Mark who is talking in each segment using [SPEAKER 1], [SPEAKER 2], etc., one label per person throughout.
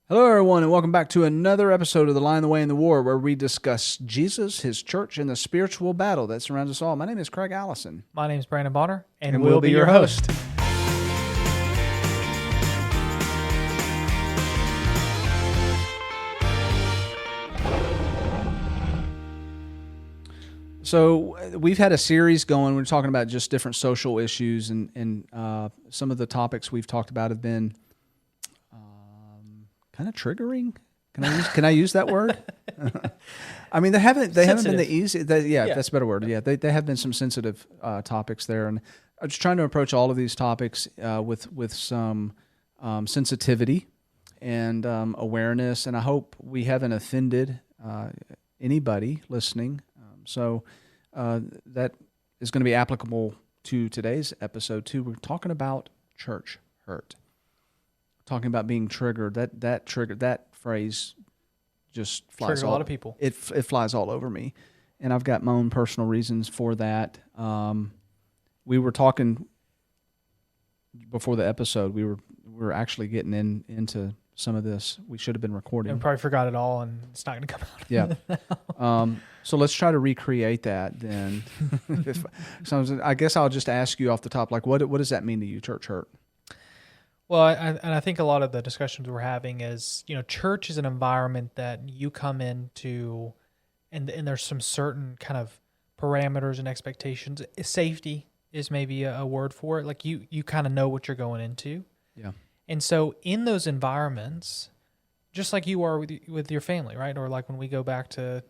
[SPEAKER 1] Hello, everyone, and welcome back to another episode of The Lion, the Way, and the War, where we discuss Jesus, his church, and the spiritual battle that surrounds us all. My name is Craig Allison.
[SPEAKER 2] My name is Brandon Bonner,
[SPEAKER 1] And we'll be your host. So we've had a series going. We're talking about just different social issues, and some of the topics we've talked about have been kind of triggering. Can I use that word? I mean, they haven't been the easy. That's a better word. Yeah, they have been some sensitive topics there, and I'm just trying to approach all of these topics with some sensitivity and awareness, and I hope we haven't offended anybody listening. So that is going to be applicable to today's episode too. We're talking about church hurt. Talking about being triggered. That phrase just flies
[SPEAKER 2] Trigger a lot of people.
[SPEAKER 1] It flies all over me, and I've got my own personal reasons for that. We were talking before the episode. We were actually getting into some of this. We should have been recording.
[SPEAKER 2] And probably forgot it all, and it's not going to come out.
[SPEAKER 1] Yeah. So let's try to recreate that then. So I guess I'll just ask you off the top, like, what does that mean to you, church hurt?
[SPEAKER 2] Well, I think a lot of the discussions we're having is, church is an environment that you come into, and there's some certain kind of parameters and expectations. Safety is maybe a word for it. Like you kind of know what you're going into.
[SPEAKER 1] Yeah. And
[SPEAKER 2] so in those environments, just like you are with your family, right? Or like when we go back to,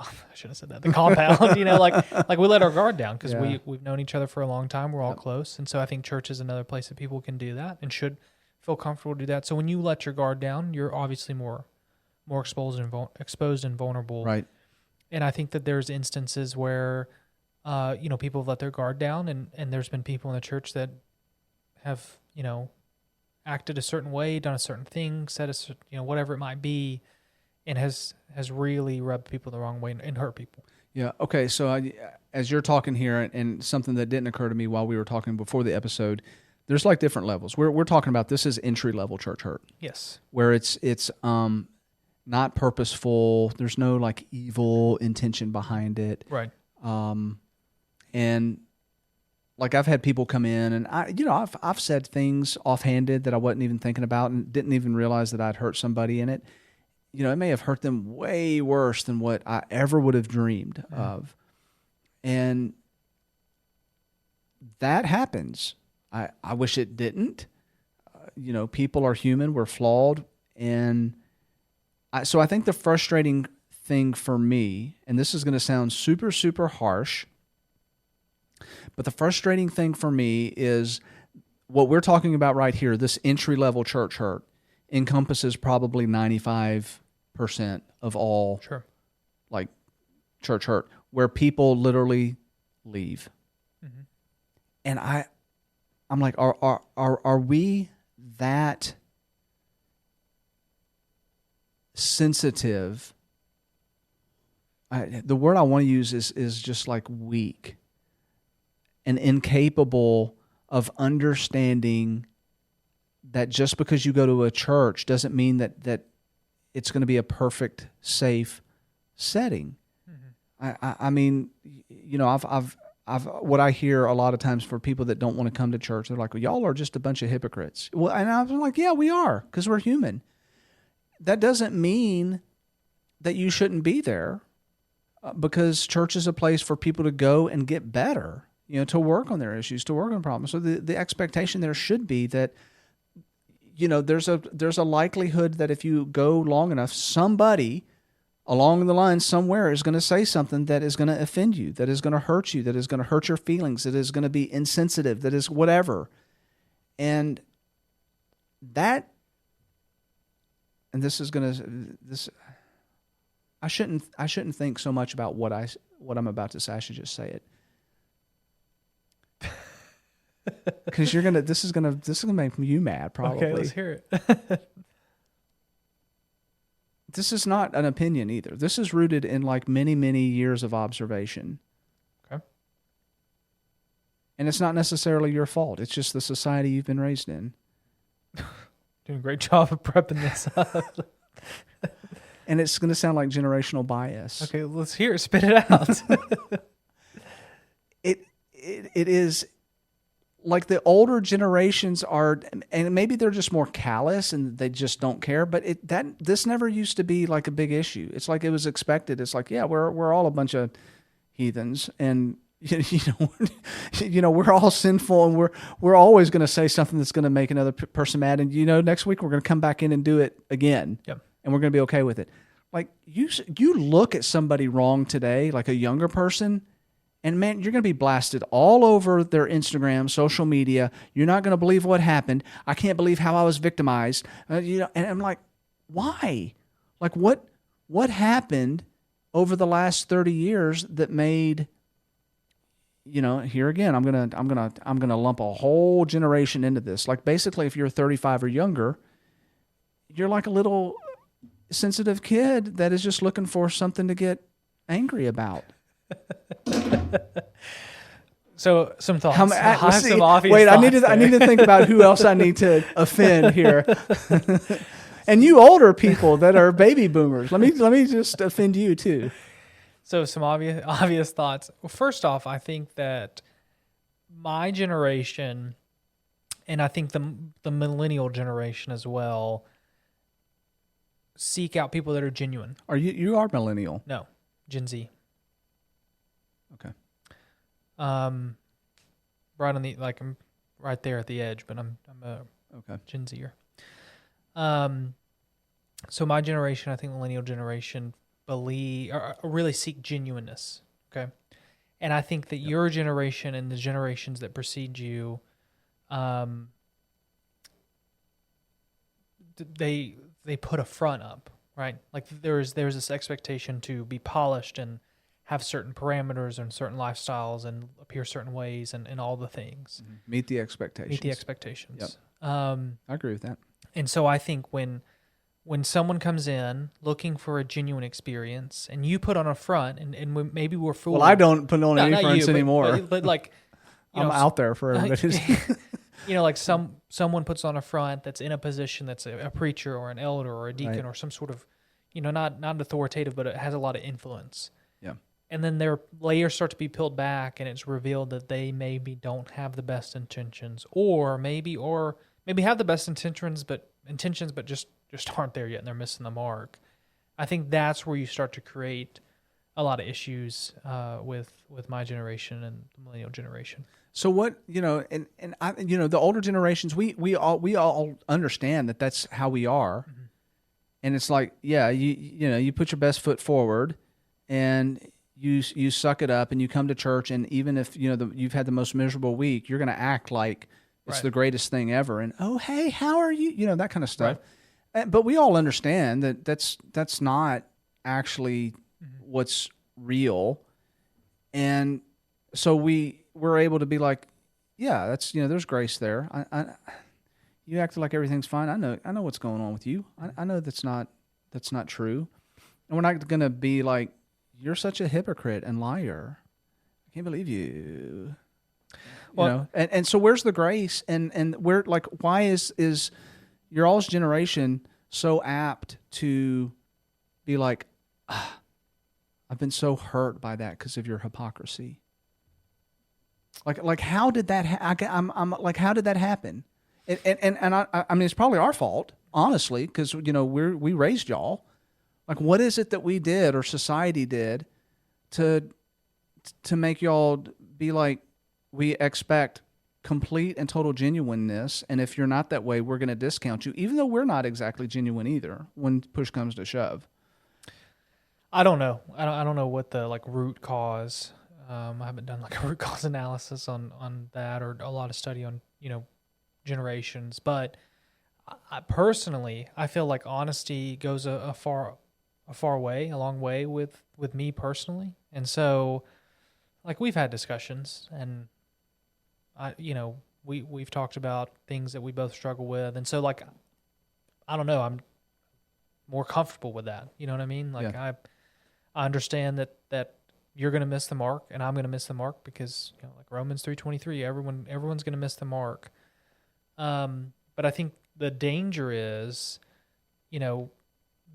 [SPEAKER 2] I should have said that, the compound, like we let our guard down because we've known each other for a long time. We're all close. And so I think church is another place that people can do that and should feel comfortable to do that. So when you let your guard down, you're obviously more exposed and vulnerable.
[SPEAKER 1] Right.
[SPEAKER 2] And I think that there's instances where, people have let their guard down and there's been people in the church that have, acted a certain way, done a certain thing, said whatever it might be, and has really rubbed people the wrong way and hurt people.
[SPEAKER 1] Yeah. Okay. So as you're talking here, and something that didn't occur to me while we were talking before the episode, there's like different levels. We're talking about this is entry level church hurt.
[SPEAKER 2] Yes.
[SPEAKER 1] Where it's not purposeful. There's no like evil intention behind it.
[SPEAKER 2] Right.
[SPEAKER 1] And like I've had people come in, and I've said things offhanded that I wasn't even thinking about, and didn't even realize that I'd hurt somebody in it. It may have hurt them way worse than what I ever would have dreamed of. And that happens. I wish it didn't. People are human. We're flawed. And so I think the frustrating thing for me, and this is going to sound super, super harsh, but the frustrating thing for me is what we're talking about right here, this entry-level church hurt, encompasses probably 95% of all like church hurt, where people literally leave. Mm-hmm. And I'm like, are we that sensitive? The word I want to use is just like weak and incapable of understanding that just because you go to a church doesn't mean that it's going to be a perfect, safe setting. Mm-hmm. I mean, I've what I hear a lot of times for people that don't want to come to church, they're like, well, y'all are just a bunch of hypocrites. Well, and I was like, yeah, we are, because we're human. That doesn't mean that you shouldn't be there, because church is a place for people to go and get better, to work on their issues, to work on problems. So the expectation there should be that, there's a likelihood that if you go long enough, somebody along the line somewhere is going to say something that is going to offend you, that is going to hurt you, that is going to hurt your feelings, that is going to be insensitive, that is whatever. And this is going to, I shouldn't think so much about what I'm about to say. I should just say it. Because this is gonna make you mad, probably.
[SPEAKER 2] Okay, let's hear it.
[SPEAKER 1] This is not an opinion either. This is rooted in like many, many years of observation.
[SPEAKER 2] Okay.
[SPEAKER 1] And it's not necessarily your fault. It's just the society you've been raised in.
[SPEAKER 2] doing a great job of prepping this up.
[SPEAKER 1] And it's going to sound like generational bias.
[SPEAKER 2] Okay, let's hear it. Spit it out.
[SPEAKER 1] It is like the older generations are, and maybe they're just more callous and they just don't care. But this never used to be like a big issue. It's like it was expected. It's like, yeah, we're all a bunch of heathens, and we're all sinful, and we're always going to say something that's going to make another person mad. And next week we're going to come back in and do it again,
[SPEAKER 2] Yep.
[SPEAKER 1] and we're going to be okay with it. Like you look at somebody wrong today, like a younger person. And man, you're going to be blasted all over their Instagram, social media. You're not going to believe what happened. I can't believe how I was victimized. And I'm like, why? Like what happened over the last 30 years that made, here again, I'm going to lump a whole generation into this. Like basically if you're 35 or younger, you're like a little sensitive kid that is just looking for something to get angry about.
[SPEAKER 2] So some thoughts.
[SPEAKER 1] Wait, I need to think about who else I need to offend here. And you older people that are baby boomers, let me just offend you too.
[SPEAKER 2] So some obvious thoughts. Well, first off, I think that my generation, and I think the millennial generation as well, seek out people that are genuine.
[SPEAKER 1] Are you are millennial?
[SPEAKER 2] No, Gen Z.
[SPEAKER 1] Okay.
[SPEAKER 2] Right on I'm right there at the edge, but I'm a
[SPEAKER 1] okay
[SPEAKER 2] Gen Zer. So my generation, I think millennial generation, believe or really seek genuineness. Okay, and I think that your generation and the generations that precede you, they put a front up, right? Like there's this expectation to be polished and have certain parameters and certain lifestyles and appear certain ways and all the things.
[SPEAKER 1] Mm-hmm. Meet the expectations.
[SPEAKER 2] Yep.
[SPEAKER 1] I agree with that.
[SPEAKER 2] And so I think when someone comes in looking for a genuine experience and you put on a front and maybe we're fooled.
[SPEAKER 1] Well, I don't put on any fronts anymore.
[SPEAKER 2] But like,
[SPEAKER 1] I'm out there for everybody.
[SPEAKER 2] Like someone puts on a front that's in a position that's a preacher or an elder or a deacon or some sort of, not authoritative, but it has a lot of influence.
[SPEAKER 1] Yeah.
[SPEAKER 2] And then their layers start to be peeled back, and it's revealed that they maybe don't have the best intentions, or maybe have the best intentions, but just aren't there yet, and they're missing the mark. I think that's where you start to create a lot of issues with my generation and the millennial generation.
[SPEAKER 1] So what and I the older generations, we all understand that that's how we are, mm-hmm. And it's like you put your best foot forward, and you suck it up and you come to church, and even if you've had the most miserable week, you're going to act like it's the greatest thing ever, and oh hey, how are you, that kind of stuff. Right. But we all understand that that's not actually mm-hmm. what's real, and so we're able to be like, yeah, that's there's grace there. You acted like everything's fine. I know what's going on with you. I know that's not true, and we're not going to be like, you're such a hypocrite and liar. I can't believe you. Well, and so where's the grace? And where, like, why is your all's generation so apt to be like, I've been so hurt by that because of your hypocrisy. Like how did that? I'm like, how did that happen? And I mean, it's probably our fault, honestly, because we raised y'all. Like, what is it that we did or society did to make y'all be like, we expect complete and total genuineness, and if you're not that way, we're going to discount you, even though we're not exactly genuine either when push comes to shove?
[SPEAKER 2] I don't know. I don't know what the root cause. I haven't done a root cause analysis on that or a lot of study on generations, but I personally feel like honesty goes a long way with me personally, and so we've had discussions, and we've talked about things that we both struggle with, and so I don't know, I'm more comfortable with that. You know what I mean? I understand that you're going to miss the mark and I'm going to miss the mark because Romans 3:23, everyone's going to miss the mark. But I think the danger is,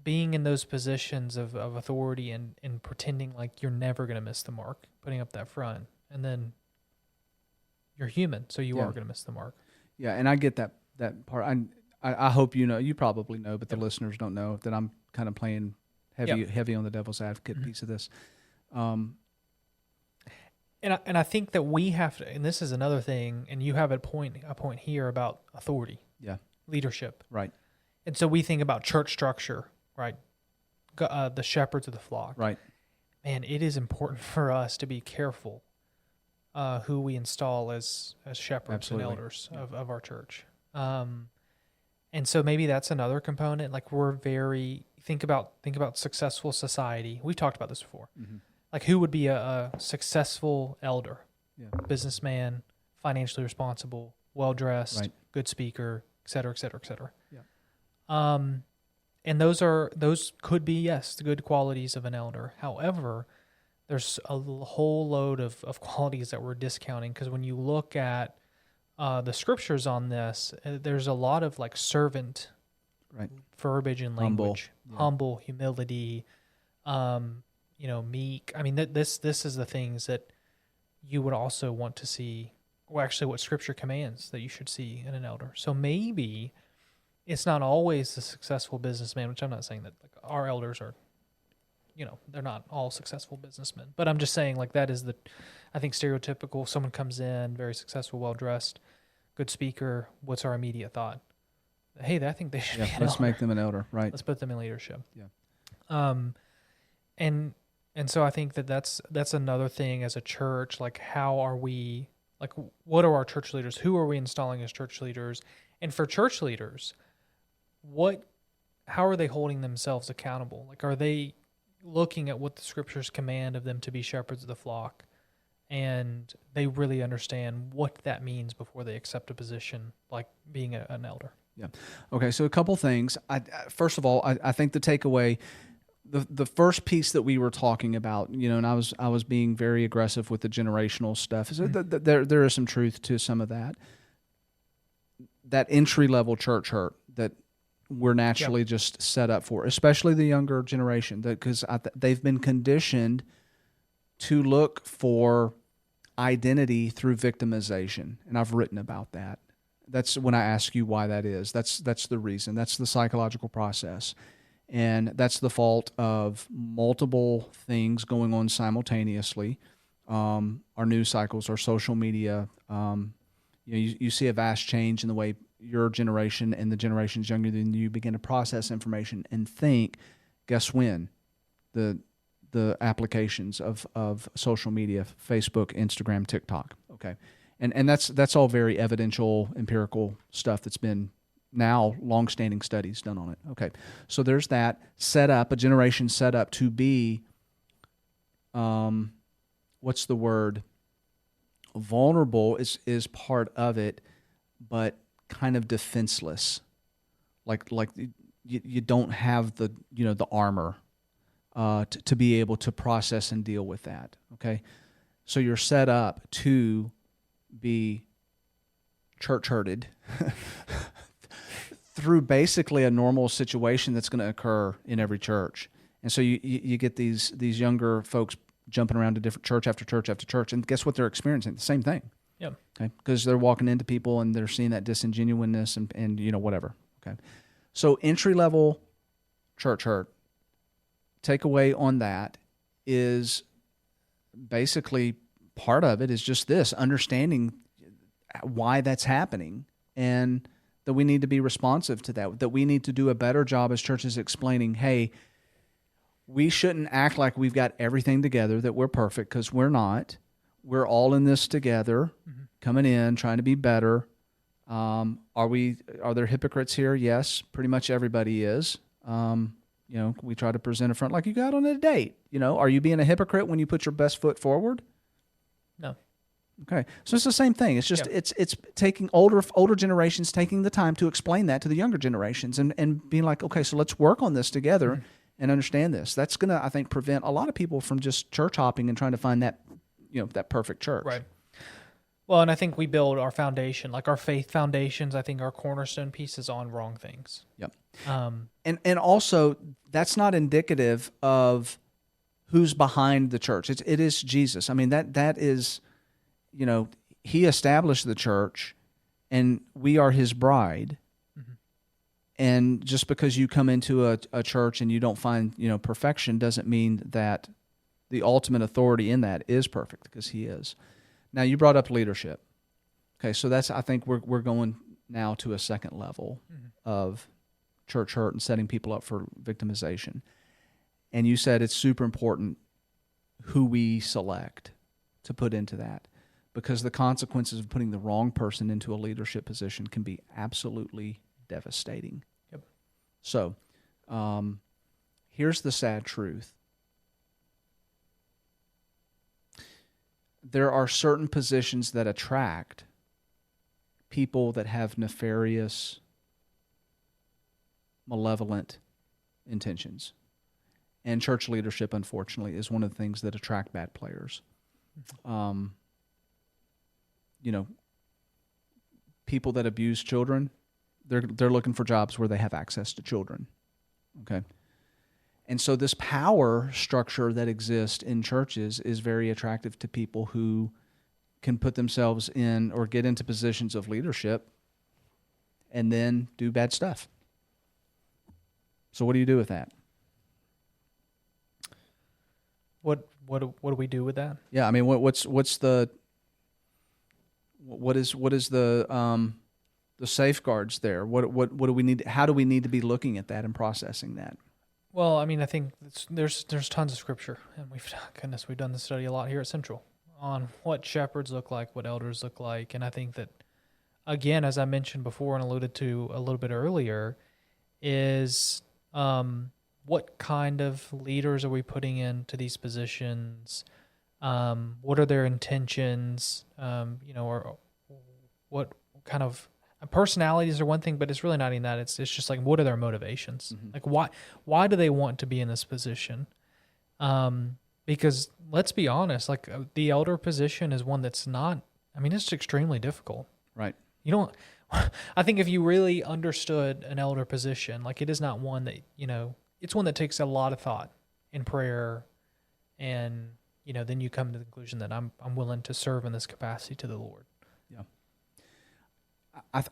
[SPEAKER 2] being in those positions of authority and pretending like you're never going to miss the mark, putting up that front, and then you're human, so you are going to miss the mark.
[SPEAKER 1] Yeah, and I get that part. I hope you probably know, but the listeners don't know that I'm kind of playing heavy on the devil's advocate piece of this.
[SPEAKER 2] And I think that we have to, and this is another thing, and you have a point here about authority, leadership,
[SPEAKER 1] right?
[SPEAKER 2] And so we think about church structure, right? The shepherds of the flock,
[SPEAKER 1] right?
[SPEAKER 2] Man, it is important for us to be careful who we install as shepherds and elders of our church. And so maybe that's another component. Like think about successful society. We've talked about this before. Mm-hmm. Like who would be a successful elder? Yeah. Businessman, financially responsible, well-dressed, good speaker, et cetera, et cetera, et cetera. Yeah. And those could be, yes, the good qualities of an elder. However, there's a whole load of qualities that we're discounting, because when you look at the scriptures on this, there's a lot of like servant verbiage and language, humble, humility, meek. I mean, this is the things that you would also want to see, or actually what scripture commands that you should see in an elder. So maybe it's not always the successful businessman, which I'm not saying that like our elders are, they're not all successful businessmen, but I'm just saying like that is I think stereotypical. Someone comes in, very successful, well-dressed, good speaker. What's our immediate thought? Hey, I think they should be an
[SPEAKER 1] let's
[SPEAKER 2] elder.
[SPEAKER 1] Make them an elder, right?
[SPEAKER 2] Let's put them in leadership.
[SPEAKER 1] Yeah.
[SPEAKER 2] And so I think that's another thing as a church, like how are we, like what are our church leaders? Who are we installing as church leaders? And for church leaders, how are they holding themselves accountable? Like, are they looking at what the scriptures command of them to be shepherds of the flock, and they really understand what that means before they accept a position like being an elder?
[SPEAKER 1] Yeah. Okay. So a couple things. First of all, I think the takeaway, the first piece that we were talking about, and I was being very aggressive with the generational stuff. So there is some truth to some of that. That entry level church hurt that we're naturally just set up for, especially the younger generation, because they've been conditioned to look for identity through victimization, and I've written about that. That's when I ask you why that is. That's the reason. That's the psychological process, and that's the fault of multiple things going on simultaneously. Our news cycles, our social media. You see a vast change in the way your generation and the generations younger than you begin to process information and think. Guess when? The applications of social media, Facebook, Instagram, TikTok. Okay. And that's all very evidential, empirical stuff that's been now long-standing studies done on it. Okay. So there's that a generation set up to be, what's the word? Vulnerable is part of it, but kind of defenseless. Like you don't have the armor to be able to process and deal with that. Okay. So you're set up to be church herded through basically a normal situation that's going to occur in every church. And so you get these younger folks jumping around to different church after church after church, and guess what they're experiencing? The same thing.
[SPEAKER 2] Yeah.
[SPEAKER 1] Okay. Because they're walking into people and they're seeing that disingenuousness and whatever. Okay. So entry level church hurt. Takeaway on that is basically part of it is just this, understanding why that's happening, and that we need to be responsive to that we need to do a better job as churches explaining, hey, we shouldn't act like we've got everything together, that we're perfect, because we're not. We're all in this together, coming in, trying to be better. Are there hypocrites here? Yes, pretty much everybody is. We try to present a front like you got on a date. Are you being a hypocrite when you put your best foot forward?
[SPEAKER 2] No.
[SPEAKER 1] Okay. So it's the same thing. It's just it's taking older generations taking the time to explain that to the younger generations and being like, okay, so let's work on this together and understand this. That's going to, I think, prevent a lot of people from just church hopping and trying to find that, that perfect church.
[SPEAKER 2] Right. Well, and I think we build our foundation, like our faith foundations. I think our cornerstone piece is on wrong things.
[SPEAKER 1] Yep.
[SPEAKER 2] Um,
[SPEAKER 1] And also, that's not indicative of who's behind the church. It is Jesus. I mean, that is, he established the church, and we are his bride.
[SPEAKER 2] Mhm.
[SPEAKER 1] And just because you come into a church and you don't find, perfection doesn't mean that the ultimate authority in that is perfect, because he is. Now, you brought up leadership. Okay, so I think we're going now to a second level of church hurt and setting people up for victimization. And you said it's super important who we select to put into that, because the consequences of putting the wrong person into a leadership position can be absolutely devastating.
[SPEAKER 2] Yep.
[SPEAKER 1] So, here's the sad truth. There are certain positions that attract people that have nefarious, malevolent intentions. And church leadership, unfortunately, is one of the things that attract bad players. People that abuse children, they're looking for jobs where they have access to children. Okay? And so this power structure that exists in churches is very attractive to people who can put themselves in or get into positions of leadership and then do bad stuff. So what do you do with that?
[SPEAKER 2] What do we do with that?
[SPEAKER 1] Yeah, I mean, what is the safeguards there? What do we need? How do we need to be looking at that and processing that?
[SPEAKER 2] Well, I mean, I think there's tons of scripture, and we've done this study a lot here at Central on what shepherds look like, what elders look like, and I think that, again, as I mentioned before and alluded to a little bit earlier, is what kind of leaders are we putting into these positions? What are their intentions? Or what kind of personalities are one thing, but it's really not even that. It's just like, what are their motivations? Mm-hmm. Like, why do they want to be in this position? Because let's be honest, like the elder position is one that's not. I mean, it's extremely difficult.
[SPEAKER 1] Right.
[SPEAKER 2] You don't. I think if you really understood an elder position, like it is not one that it's one that takes a lot of thought and prayer, and then you come to the conclusion that I'm willing to serve in this capacity to the Lord.
[SPEAKER 1] Yeah.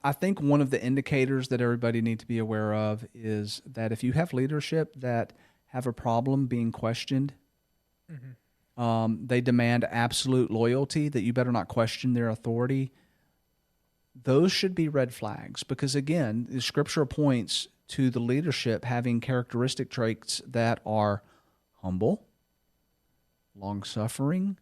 [SPEAKER 1] I think one of the indicators that everybody needs to be aware of is that if you have leadership that have a problem being questioned, they demand absolute loyalty, that you better not question their authority. Those should be red flags, because again, the scripture points to the leadership having characteristic traits that are humble, long-suffering,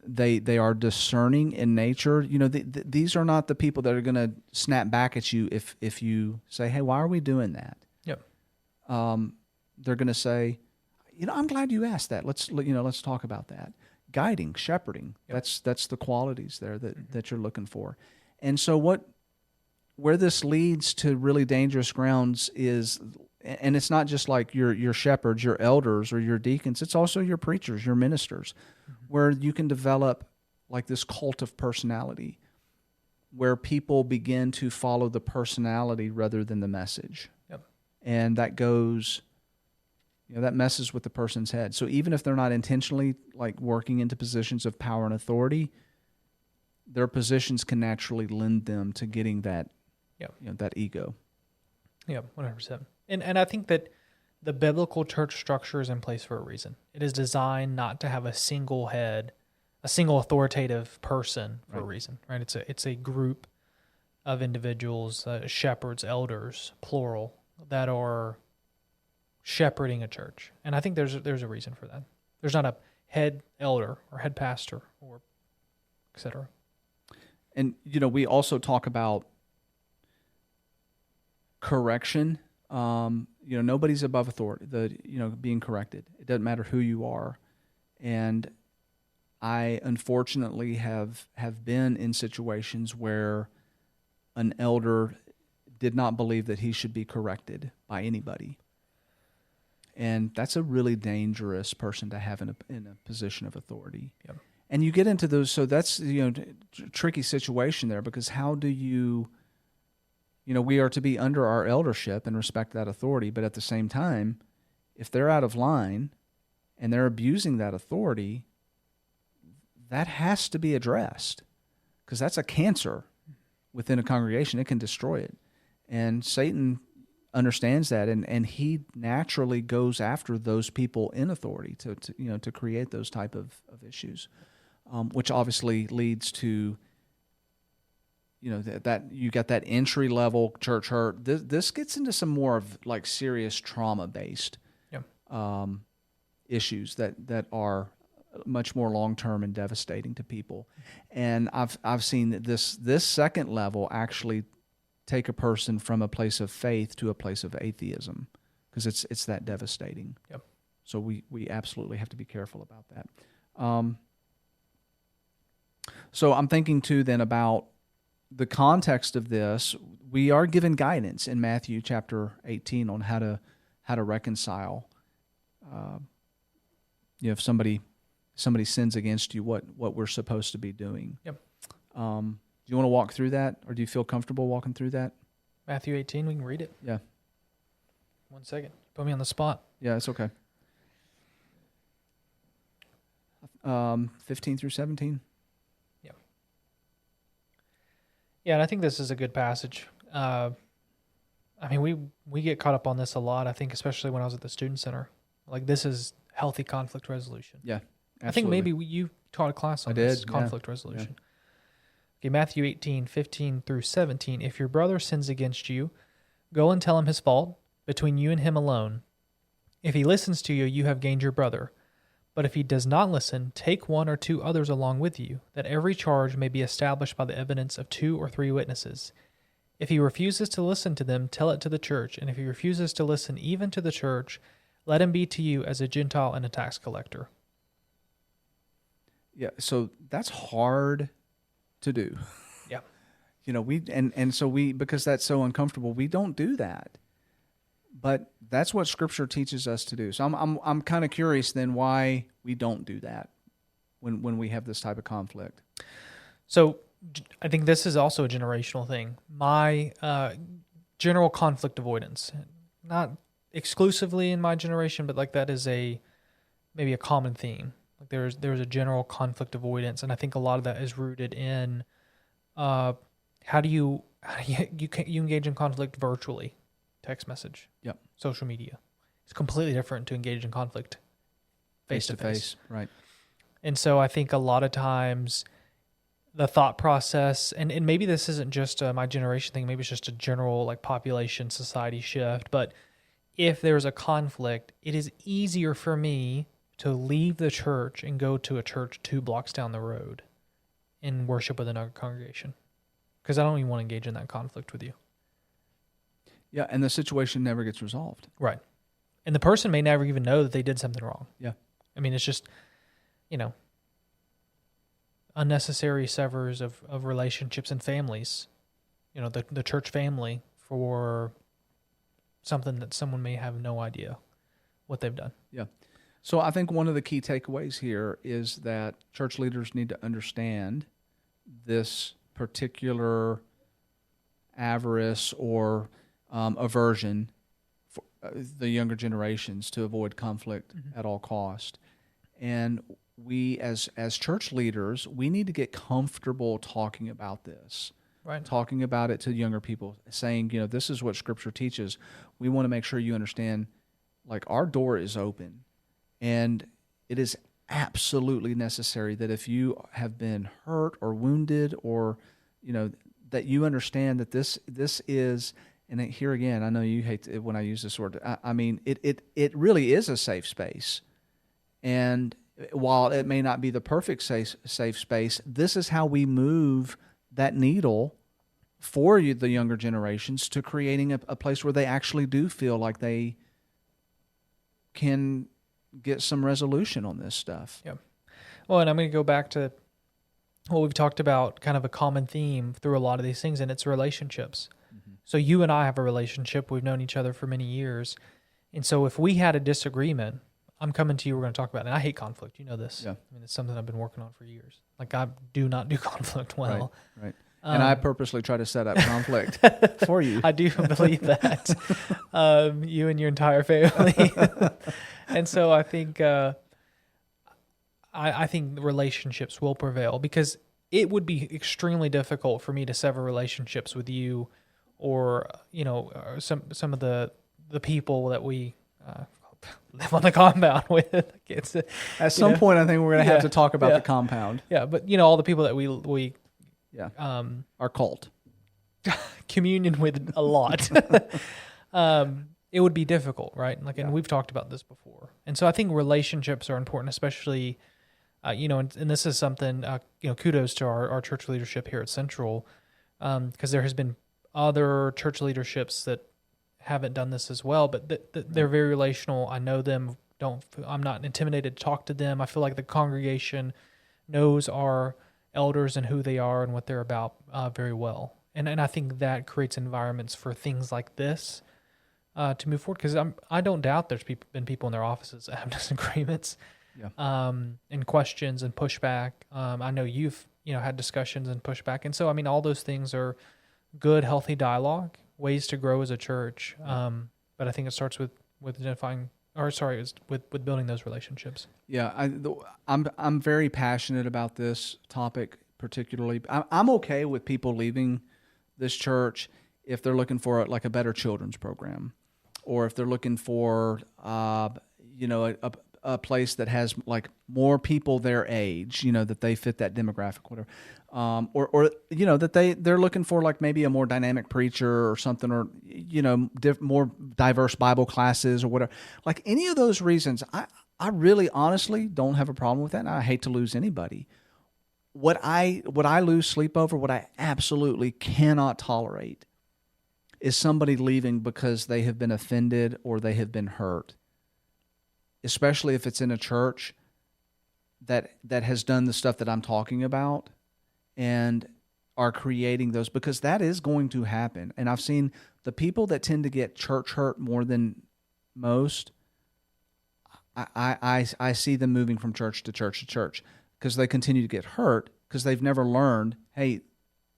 [SPEAKER 1] they are discerning in nature. These are not the people that are going to snap back at you if you say, "Hey, why are we doing that?"
[SPEAKER 2] Yep.
[SPEAKER 1] They're going to say, "I'm glad you asked that. Let's talk about that." Guiding, shepherding. Yep. That's the qualities there that you're looking for. And so where this leads to really dangerous grounds is, and it's not just like your shepherds, your elders, or your deacons, it's also your preachers, your ministers, where you can develop like this cult of personality, where people begin to follow the personality rather than the message.
[SPEAKER 2] Yep.
[SPEAKER 1] And that goes, that messes with the person's head. So even if they're not intentionally like working into positions of power and authority, their positions can naturally lend them to getting that, that ego.
[SPEAKER 2] Yeah, 100%. And I think that the biblical church structure is in place for a reason. It is designed not to have a single head, a single authoritative person for a reason, right? It's a group of individuals, shepherds, elders, plural, that are shepherding a church. And I think there's a reason for that. There's not a head elder or head pastor or et cetera.
[SPEAKER 1] And, we also talk about correction. Nobody's above authority, being corrected. It doesn't matter who you are. And I unfortunately have been in situations where an elder did not believe that he should be corrected by anybody. And that's a really dangerous person to have in a position of authority.
[SPEAKER 2] Yep.
[SPEAKER 1] And you get into those, so that's, tricky situation there, because how do you, we are to be under our eldership and respect that authority, but at the same time, if they're out of line and they're abusing that authority, that has to be addressed, because that's a cancer within a congregation. It can destroy it. And Satan understands that, and he naturally goes after those people in authority to create those type of issues, which obviously leads to that you got that entry level church hurt. This gets into some more of like serious trauma based issues that are much more long term and devastating to people. And I've seen this second level actually take a person from a place of faith to a place of atheism, because it's that devastating.
[SPEAKER 2] Yep.
[SPEAKER 1] So we absolutely have to be careful about that. So I'm thinking too then about the context of this. We are given guidance in Matthew chapter 18 on how to reconcile. If somebody sins against you, what we're supposed to be doing.
[SPEAKER 2] Yep.
[SPEAKER 1] Do you want to walk through that, or do you feel comfortable walking through that?
[SPEAKER 2] Matthew 18, we can read it.
[SPEAKER 1] Yeah.
[SPEAKER 2] 1 second. Put me on the spot.
[SPEAKER 1] Yeah, it's okay. 15 through 17.
[SPEAKER 2] Yep. Yeah, and I think this is a good passage. We get caught up on this a lot, I think, especially when I was at the Student Center. Like, this is healthy conflict resolution.
[SPEAKER 1] Yeah, absolutely.
[SPEAKER 2] I think maybe you taught a class on this, conflict resolution.
[SPEAKER 1] Yeah.
[SPEAKER 2] Okay, Matthew 18, 15 through 17. If your brother sins against you, go and tell him his fault, between you and him alone. If he listens to you, you have gained your brother. But if he does not listen, take 1 or 2 others along with you, that every charge may be established by the evidence of 2 or 3 witnesses. If he refuses to listen to them, tell it to the church. And if he refuses to listen even to the church, let him be to you as a Gentile and a tax collector.
[SPEAKER 1] Yeah, so that's hard to do.
[SPEAKER 2] Yeah.
[SPEAKER 1] Because that's so uncomfortable, we don't do that. But that's what Scripture teaches us to do. So I'm kind of curious then why we don't do that when we have this type of conflict.
[SPEAKER 2] So I think this is also a generational thing. My general conflict avoidance, not exclusively in my generation, but like that is maybe a common theme. Like there's a general conflict avoidance, and I think a lot of that is rooted in how do you engage in conflict virtually, text message,
[SPEAKER 1] yep,
[SPEAKER 2] social media. It's completely different to engage in conflict face to face,
[SPEAKER 1] right?
[SPEAKER 2] And so I think a lot of times the thought process, and maybe this isn't just my generation thing, maybe it's just a general like population society shift, but if there's a conflict, it is easier for me to leave the church and go to a church 2 blocks down the road and worship with another congregation, because I don't even want to engage in that conflict with you.
[SPEAKER 1] Yeah, and the situation never gets resolved.
[SPEAKER 2] Right. And the person may never even know that they did something wrong.
[SPEAKER 1] Yeah.
[SPEAKER 2] I mean, it's just, unnecessary severs of relationships and families, the church family, for something that someone may have no idea what they've done.
[SPEAKER 1] Yeah. So I think one of the key takeaways here is that church leaders need to understand this particular avarice or aversion for the younger generations to avoid conflict at all cost. And we, as church leaders, we need to get comfortable talking about this.
[SPEAKER 2] Right.
[SPEAKER 1] Talking about it to younger people, saying, this is what Scripture teaches. We want to make sure you understand, like, our door is open. And it is absolutely necessary that if you have been hurt or wounded, or, that you understand that this is, and here again, I know you hate it when I use this word. I mean, it really is a safe space. And while it may not be the perfect safe space, this is how we move that needle for the younger generations to creating a place where they actually do feel like they can get some resolution on this stuff.
[SPEAKER 2] Yeah. Well, and I'm going to go back to what we've talked about, kind of a common theme through a lot of these things, and it's relationships. Mm-hmm. So you and I have a relationship. We've known each other for many years. And so if we had a disagreement, I'm coming to you. We're going to talk about it. And I hate conflict. You know this.
[SPEAKER 1] Yeah.
[SPEAKER 2] I mean, it's something I've been working on for years. Like I do not do conflict well.
[SPEAKER 1] Right. And I purposely try to set up conflict for you.
[SPEAKER 2] I do believe that. You and your entire family. And so I think I think relationships will prevail, because it would be extremely difficult for me to sever relationships with you, or or some of the people that we live on the compound with.
[SPEAKER 1] At some point, I think we're going to have to talk about the compound.
[SPEAKER 2] Yeah, but all the people that we
[SPEAKER 1] our cult
[SPEAKER 2] communion with a lot. It would be difficult, right? And we've talked about this before. And so I think relationships are important, especially, and this is something, kudos to our church leadership here at Central, because there has been other church leaderships that haven't done this as well, but they're very relational. I know them. I'm not intimidated to talk to them. I feel like the congregation knows our elders and who they are and what they're about very well. And I think that creates environments for things like this to move forward, because I don't doubt there's been people in their offices that have disagreements and questions and pushback. I know you've had discussions and pushback. And so, I mean, all those things are good, healthy dialogue, ways to grow as a church. But I think it starts with identifying, with building those relationships.
[SPEAKER 1] Yeah, I'm very passionate about this topic particularly. I'm okay with people leaving this church if they're looking for a better children's program, or if they're looking for a place that has like more people their age, that they fit that demographic, whatever, or that they're looking for like maybe a more dynamic preacher or something, or more diverse Bible classes or whatever. Like any of those reasons, I really honestly don't have a problem with that, and I hate to lose anybody. What I lose sleep over, what I absolutely cannot tolerate, is somebody leaving because they have been offended or they have been hurt, especially if it's in a church that has done the stuff that I'm talking about and are creating those, because that is going to happen. And I've seen the people that tend to get church hurt more than most, I see them moving from church to church to church, because they continue to get hurt because they've never learned, hey,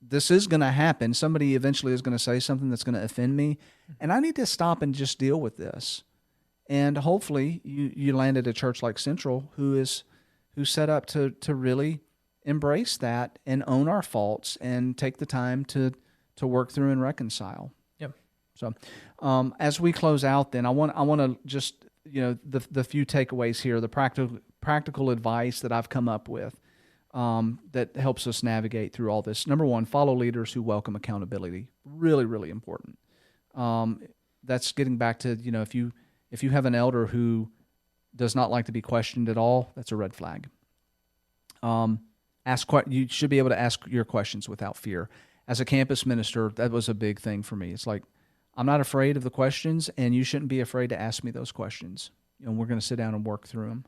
[SPEAKER 1] this is going to happen. Somebody eventually is going to say something that's going to offend me, and I need to stop and just deal with this. And hopefully you land at a church like Central who's set up to really embrace that and own our faults and take the time to work through and reconcile.
[SPEAKER 2] Yep.
[SPEAKER 1] So as we close out, then I want to just the few takeaways here, the practical advice that I've come up with that helps us navigate through all this. Number one, follow leaders who welcome accountability. Really, really important. That's getting back to if you have an elder who does not like to be questioned at all, that's a red flag. You should be able to ask your questions without fear. As a campus minister, that was a big thing for me. It's like, I'm not afraid of the questions, and you shouldn't be afraid to ask me those questions. We're going to sit down and work through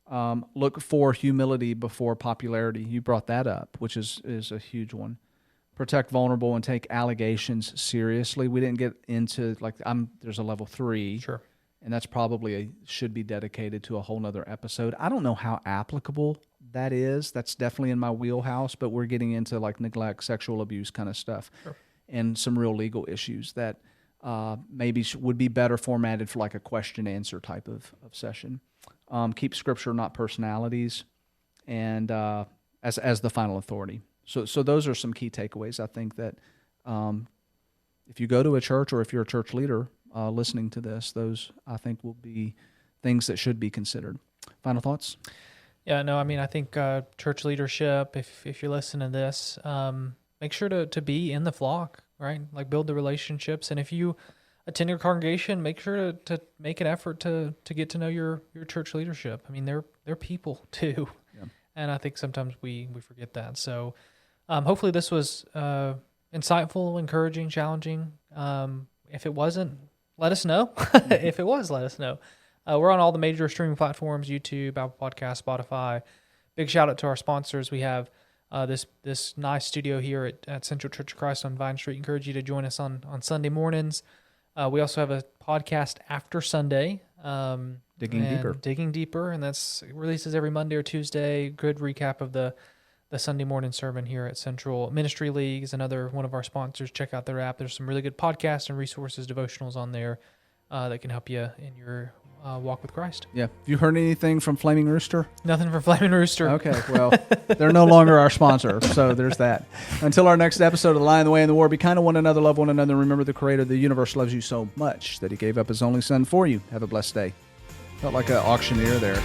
[SPEAKER 1] them. Look for humility before popularity. You brought that up, which is a huge one. Protect vulnerable and take allegations seriously. We didn't get into there's a level 3.
[SPEAKER 2] Sure.
[SPEAKER 1] And that's probably should be dedicated to a whole nother episode. I don't know how applicable that is. That's definitely in my wheelhouse, but we're getting into like neglect, sexual abuse kind of stuff,
[SPEAKER 2] sure,
[SPEAKER 1] and some real legal issues that maybe would be better formatted for like a question-answer type of session. Keep Scripture, not personalities, and as the final authority. So those are some key takeaways. I think that if you go to a church, or if you're a church leader listening to this, those I think will be things that should be considered. Final thoughts?
[SPEAKER 2] Yeah, no, I mean, I think church leadership, if you're listening to this, make sure to be in the flock, right? Like build the relationships. And if you attend your congregation, make sure to make an effort to get to know your church leadership. I mean, they're people too. Yeah. And I think sometimes we forget that. So hopefully this was insightful, encouraging, challenging. If it wasn't, let us know. If it was, let us know. We're on all the major streaming platforms: YouTube, Apple Podcasts, Spotify. Big shout out to our sponsors. We have this nice studio here at Central Church of Christ on Vine Street. Encourage you to join us on Sunday mornings. We also have a podcast after Sunday.
[SPEAKER 1] Digging Deeper.
[SPEAKER 2] Digging Deeper, and that's releases every Monday or Tuesday. Good recap of the Sunday morning sermon here at Central Ministry League is another one of our sponsors. Check out their app. There's some really good podcasts and resources, devotionals on there that can help you in your walk with Christ.
[SPEAKER 1] Yeah. Have you heard anything from Flaming Rooster?
[SPEAKER 2] Nothing from Flaming Rooster.
[SPEAKER 1] Okay, well, they're no longer our sponsor, so there's that. Until our next episode of The Lion, the Way, and the War, be kind to one another, love one another, and remember the Creator of the universe loves you so much that He gave up His only Son for you. Have a blessed day. Felt like an auctioneer there.